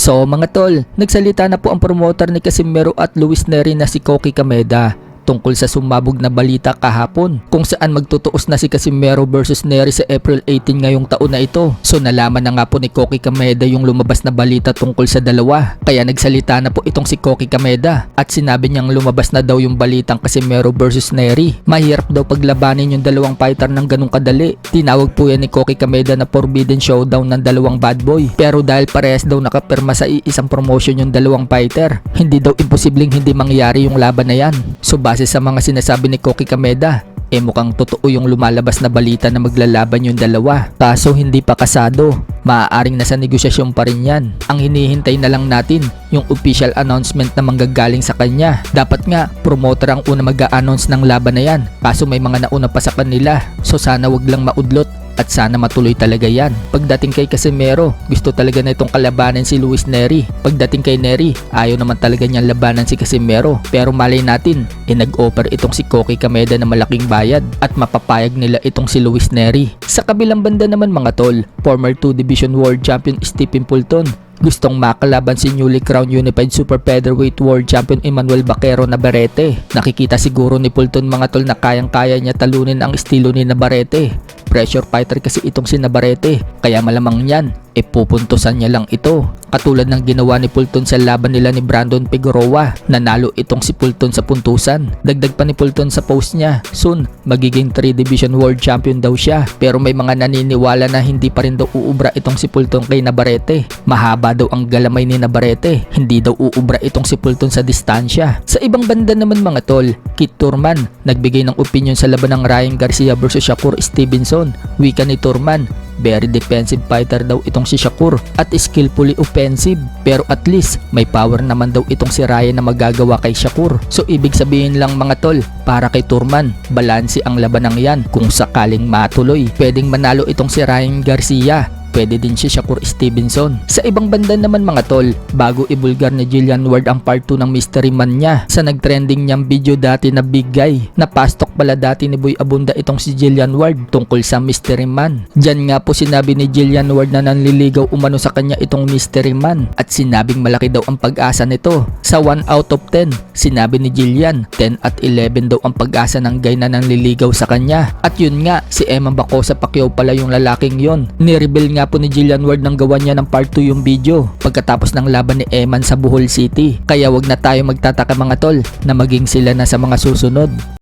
So mga tol, nagsalita na po ang promoter ni Casimero at Luis Nery na si Koki Kameda tungkol sa sumabog na balita kahapon kung saan magtutuos na si Casimero versus Nery sa April 18 ngayong taon na ito. So nalaman na nga po ni Koki Kameda yung lumabas na balita tungkol sa dalawa. Kaya nagsalita na po itong si Koki Kameda at sinabi niyang lumabas na daw yung balitang Casimero versus Nery. Mahirap daw paglabanin yung dalawang fighter ng ganung kadali. Tinawag po yan ni Koki Kameda na forbidden showdown ng dalawang bad boy. Pero dahil parehas daw nakapirma sa iisang promotion yung dalawang fighter, hindi daw imposibleng hindi mangyari yung laban na yan. So base sa mga sinasabi ni Koki Kameda, mukhang totoo yung lumalabas na balita na maglalaban yung dalawa. Kaso hindi pa kasado. Maaaring nasa negosasyon pa rin yan. Ang hinihintay na lang natin yung official announcement na manggagaling sa kanya. Dapat nga, promoter ang una mag-a-announce ng laban na yan. Kaso may mga nauna pa sa kanila. So sana wag lang maudlot. At sana matuloy talaga yan. Pagdating kay Casimero, gusto talaga na itong kalabanan si Luis Nery. Pagdating kay Nery, ayaw naman talaga niyang labanan si Casimero. Pero malay natin, nag-offer itong si Koki Kameda na malaking bayad at mapapayag nila itong si Luis Nery. Sa kabilang banda naman mga tol, former 2 Division World Champion Stephen Fulton gustong makalaban si newly crowned Unified Super Featherweight World Champion Emmanuel Baquero Navarrete. Nakikita siguro ni Fulton mga tol na kayang-kaya niya talunin ang estilo ni Navarrete. Pressure fighter kasi itong si Navarrete, kaya malamang yan, pupuntusan niya lang ito. Katulad ng ginawa ni Fulton sa laban nila ni Brandon Figueroa, nanalo itong si Fulton sa puntusan. Dagdag pa ni Fulton sa post niya, soon magiging 3 Division World Champion daw siya. Pero may mga naniniwala na hindi pa rin daw uubra itong si Fulton kay Navarrete. Mahaba daw ang galamay ni Navarrete, hindi daw uubra itong si Fulton sa distansya. Sa ibang banda naman mga tol, Kit Thurman nagbigay ng opinion sa laban ng Ryan Garcia versus Shakur Stevenson. Wika ni Thurman, very defensive fighter daw itong si Shakur at skillfully offensive, pero at least may power naman daw itong si Ryan na magagawa kay Shakur. So ibig sabihin lang mga tol, para kay Thurman, balanse ang labanang yan. Kung sakaling matuloy, pwedeng manalo itong si Ryan Garcia, pwede din si Shakur Stevenson. Sa ibang banda naman mga tol, bago ibulgar ni Jillian Ward ang part 2 ng Mystery Man niya sa nagtrending niyang video dati na Big Guy, napastok pala dati ni Boy Abunda itong si Jillian Ward tungkol sa Mystery Man. Diyan nga po sinabi ni Jillian Ward na nanliligaw umano sa kanya itong Mystery Man at sinabing malaki daw ang pag-asa nito. Sa 1 out of 10, sinabi ni Jillian, 10 at 11 daw ang pag-asa ng guy na nanliligaw sa kanya. At yun nga, si Emma Bacosa Pacquiao pala yung lalaking yon. Ni-reveal nga po ni Jillian Ward nang gawa niya ng part 2 yung video pagkatapos ng laban ni Eman sa Bohol City. Kaya wag na tayo magtataka mga tol na maging sila na sa mga susunod.